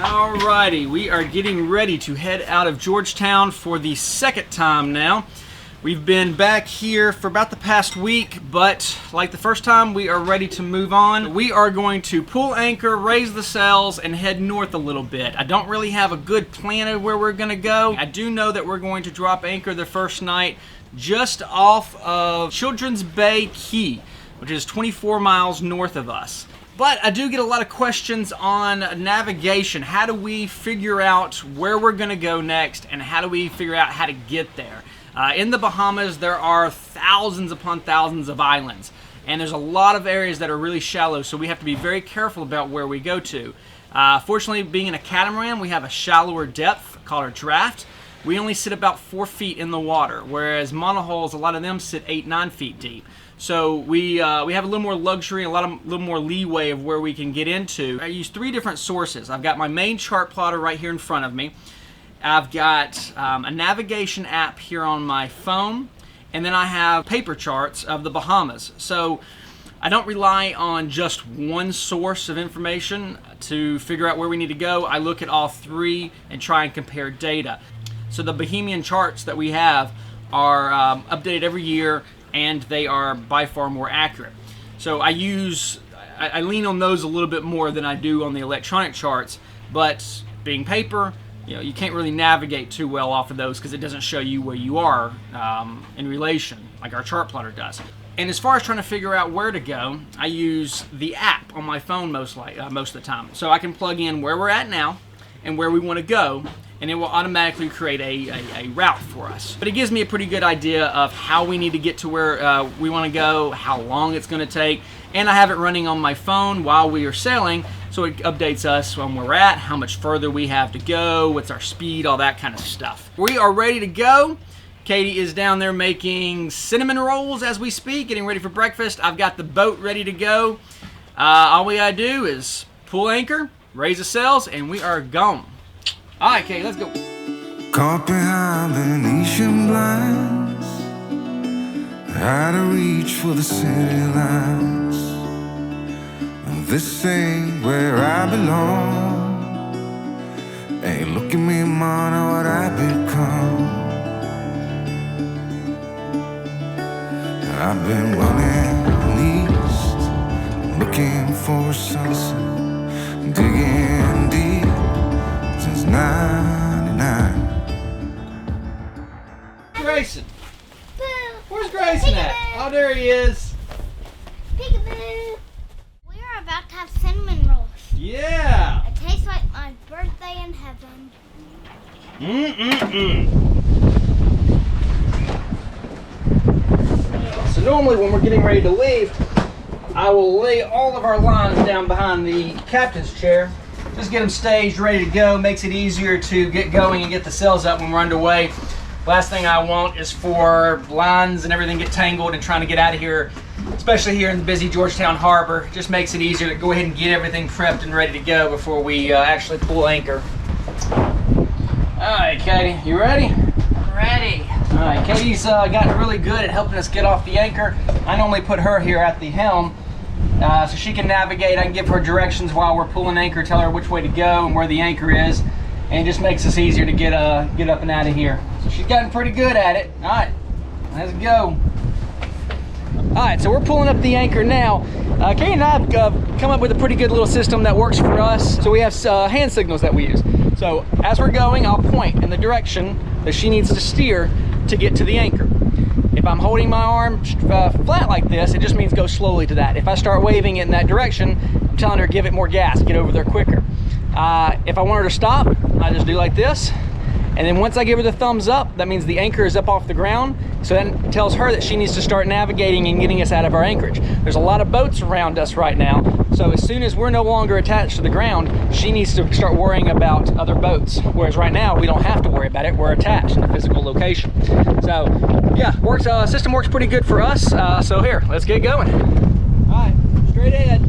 Alrighty, we are getting ready to head out of Georgetown for the second time now. We've been back here for about the past week, but like the first time, we are ready to move on. We are going to pull anchor, raise the sails, and head north a little bit. I don't really have a good plan of where we're going to go. I do know that we're going to drop anchor the first night just off of Children's Bay Key, which is 24 miles north of us. But I do get a lot of questions on navigation. How do we figure out where we're going to go next, and how do we figure out how to get there? In the Bahamas, there are thousands upon thousands of islands, and there's a lot of areas that are really shallow, so we have to be very careful about where we go to. Fortunately, being in a catamaran, we have a shallower depth called our draft. We only sit about 4 feet in the water, whereas monohulls, a lot of them sit 8-9 feet deep. So we have a little more luxury and a little more leeway of where we can get into. I use 3 different sources. I've got my main chart plotter right here in front of me. I've got a navigation app here on my phone, and then I have paper charts of the Bahamas. So I don't rely on just one source of information to figure out where we need to go. I look at all 3 and try and compare data. So the Bahamian charts that we have are updated every year, and they are by far more accurate. So I lean on those a little bit more than I do on the electronic charts, but being paper, you can't really navigate too well off of those because it doesn't show you where you are in relation, like our chart plotter does. And as far as trying to figure out where to go, I use the app on my phone most of the time. So I can plug in where we're at now and where we want to go, and it will automatically create a route for us. But it gives me a pretty good idea of how we need to get to where we want to go, how long it's going to take, and I have it running on my phone while we are sailing, so it updates us on where we're at, how much further we have to go, what's our speed, all that kind of stuff. We are ready to go. Katie is down there making cinnamon rolls as we speak, getting ready for breakfast. I've got the boat ready to go. All we gotta do is pull anchor, raise the sails, and we are gone. All right, Katie, let's go. Caught behind Venetian blinds, how to reach for the city lights. This ain't where I belong. Hey, look at me, man, what I've become. I've been running east, looking for a sunset, digging deep since '99. Grayson. Where's Grayson at? Oh, there he is. Peekaboo. We are about to have cinnamon rolls. Yeah. It tastes like my birthday in heaven. So normally when we're getting ready to leave, I will lay all of our lines down behind the captain's chair. Just get them staged, ready to go. Makes it easier to get going and get the sails up when we're underway. Last thing I want is for lines and everything get tangled and trying to get out of here, especially here in the busy Georgetown harbor. It just makes it easier to go ahead and get everything prepped and ready to go before we actually pull anchor. All right, Katie, you ready? Ready. All right, Katie's gotten really good at helping us get off the anchor. I normally put her here at the helm so she can navigate. I can give her directions while we're pulling anchor, tell her which way to go and where the anchor is, and it just makes us easier to get up and out of here. So she's gotten pretty good at it. All right, let's go. All right, so we're pulling up the anchor now. Katie and I have come up with a pretty good little system that works for us. So we have hand signals that we use. So as we're going, I'll point in the direction that she needs to steer to get to the anchor. If I'm holding my arm flat like this, it just means go slowly to that. If I start waving it in that direction, I'm telling her give it more gas, get over there quicker. If I want her to stop, I just do like this. And then once I give her the thumbs up, that means the anchor is up off the ground. So that tells her that she needs to start navigating and getting us out of our anchorage. There's a lot of boats around us right now. So as soon as we're no longer attached to the ground, she needs to start worrying about other boats. Whereas right now, we don't have to worry about it. We're attached in a physical location. So yeah, system works pretty good for us. So here, let's get going. All right, straight ahead.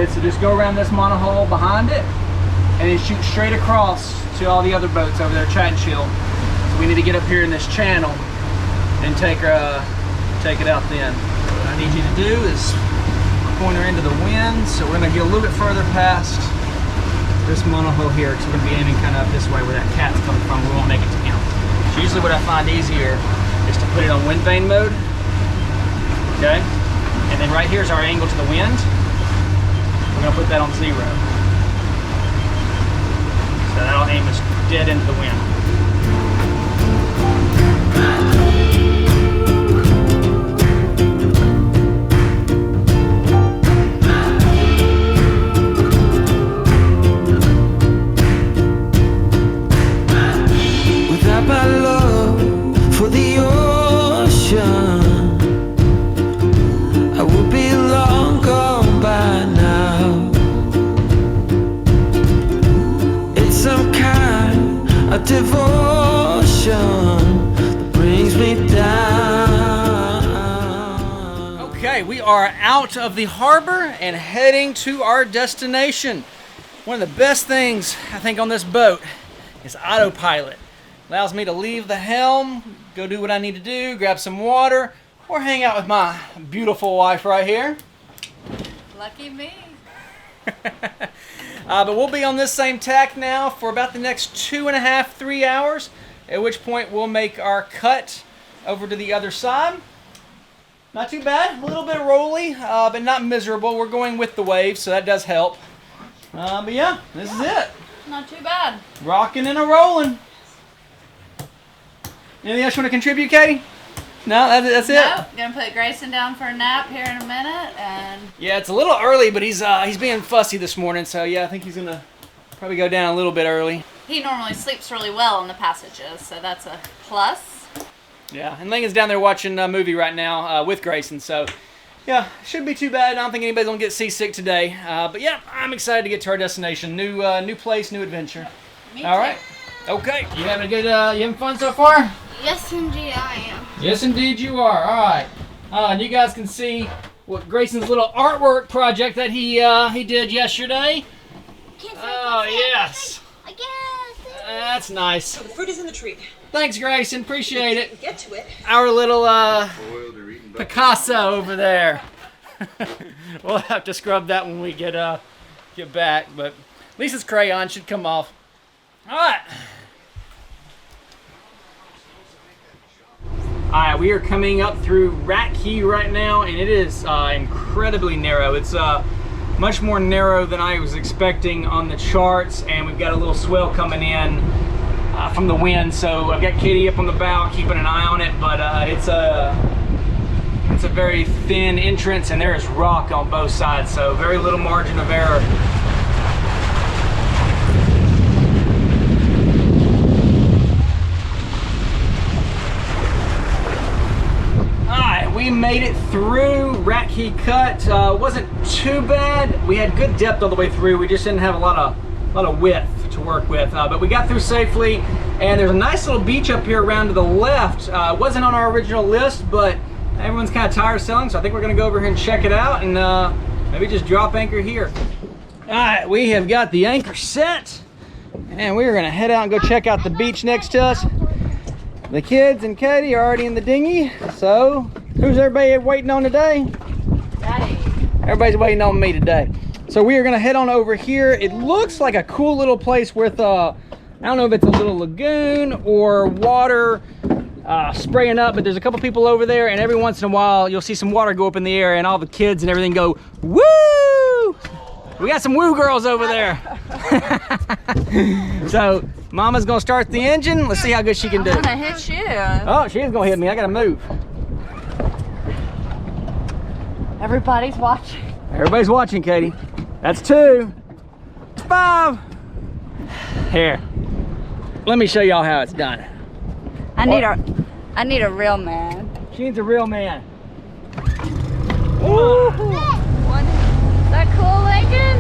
good. So just go around this monohull behind it and then shoot straight across to all the other boats over there, chat and chill. So we need to get up here in this channel and take it out then. What I need you to do is point her into the wind. So we're gonna get a little bit further past this monohull here, because we're gonna be aiming kind of up this way where that cat's coming from. We won't make it to him. So usually what I find easier is to put it on wind vane mode. Okay? And then right here's our angle to the wind. We're gonna put that on 0. So that'll aim us dead into the wind. Without my love for the ocean, I would be long gone by now. It's some kind of devotion that brings me down. Okay, we are out of the harbor and heading to our destination. One of the best things I think on this boat is autopilot. Allows me to leave the helm, go do what I need to do, grab some water, or hang out with my beautiful wife right here. Lucky me. But we'll be on this same tack now for about the next 2.5, 3 hours, at which point we'll make our cut over to the other side. Not too bad, a little bit rolly, but not miserable. We're going with the waves, so that does help. But yeah, this is it. Not too bad. Rocking and a rolling. Anything else you want to contribute, Katie? No, that's it. Nope. Gonna put Grayson down for a nap here in a minute, and Yeah, it's a little early, but he's being fussy this morning, so yeah, I think he's gonna probably go down a little bit early. he normally sleeps really well in the passages, so that's a plus. Yeah, and Lincoln's down there watching a movie right now with Grayson, so yeah, shouldn't be too bad. I don't think anybody's gonna get seasick today. But yeah, I'm excited to get to our destination. New place, new adventure. Me All too. right. Okay. You having a good? You having fun so far? Yes, indeed, I am. Yes, indeed you are. All right. And you guys can see what Grayson's little artwork project that he did yesterday. Oh yes. I guess. That's nice. The fruit is in the tree. Thanks, Grayson. Appreciate it. Get to it. Our little Picasso over there. We'll have to scrub that when we get back, but at least his crayon should come off. All right. All right, we are coming up through Rat Key right now, and it is incredibly narrow. It's much more narrow than I was expecting on the charts, and we've got a little swell coming in from the wind. So I've got Katie up on the bow, keeping an eye on it, but it's a very thin entrance, and there is rock on both sides, so very little margin of error. We made it through Rat Key Cut. Wasn't too bad. We had good depth all the way through. We just didn't have a lot of width to work with. But we got through safely. And there's a nice little beach up here around to the left. Wasn't on our original list, but everyone's kind of tired of sailing, so I think we're gonna go over here and check it out and maybe just drop anchor here. All right, we have got the anchor set, and we're gonna head out and go check out the beach next to us. The kids and Katie are already in the dinghy, so who's everybody waiting on today? Daddy. Everybody's waiting on me today. So we are gonna head on over here. It looks like a cool little place with, I don't know if it's a little lagoon or water spraying up, but there's a couple people over there, and every once in a while you'll see some water go up in the air and all the kids and everything go, woo! We got some woo girls over there. So Mama's gonna start the engine. Let's see how good she can do. I'm gonna hit you. Oh, she is gonna hit me. I gotta move. Everybody's watching. Everybody's watching, Katie. That's 2. 5. Here. Let me show y'all how it's done. I need a real man. She needs a real man. Ooh. Is that cool, Lincoln?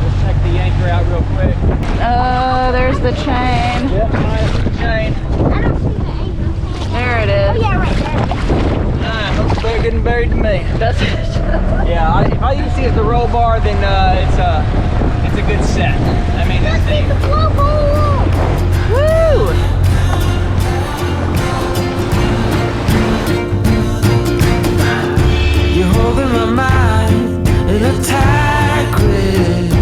Let's check the anchor out real quick. There's the chain. Yep, there's the chain. I don't see the anchor. There it is. Oh, yeah, right there. Looks better getting buried to me. That's it. Yeah, you can see is the roll bar, then it's a good set. I mean, this thing. Woo! You're holding my mind in a tight grip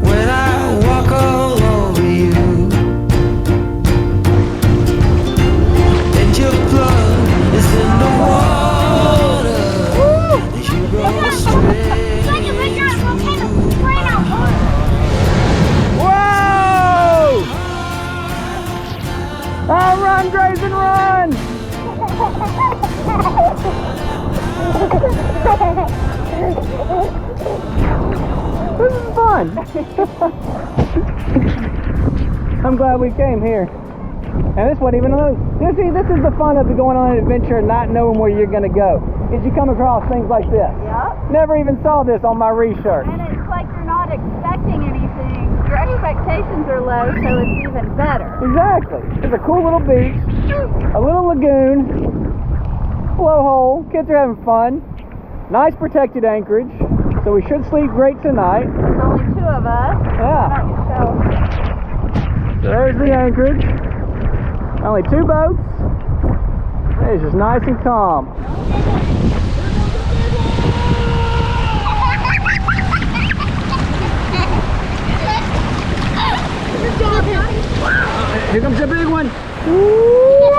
when I walk all over you, and your blood is in the water. You roll straight through my heart. Whoa! Oh, run, Grayson, run! This is fun. I'm glad we came here. And this wasn't even this is the fun of going on an adventure and not knowing where you're gonna go. Is you come across things like this. Yep. Never even saw this on my research. And it's like you're not expecting anything. Your expectations are low, so it's even better. Exactly. There's a cool little beach, a little lagoon, blowhole. Kids are having fun. Nice protected anchorage. So we should sleep great tonight. There's only 2 of us. Yeah. So there's the anchorage. Only 2 boats. It's just nice and calm. Here comes the big one. Whoa!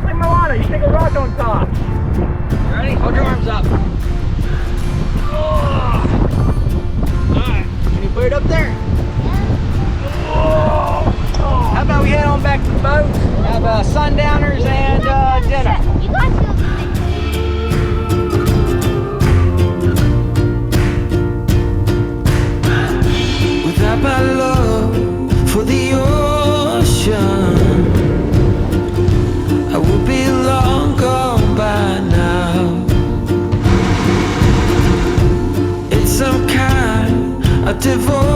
Like Milana, you stick a rock on top. You ready? Hold your arms up. Alright, can you put it up there? How about we head on back to the boat, have sundowners and dinner. You guys feel Without my love for the ocean, I would be long gone by now. It's some kind of devotion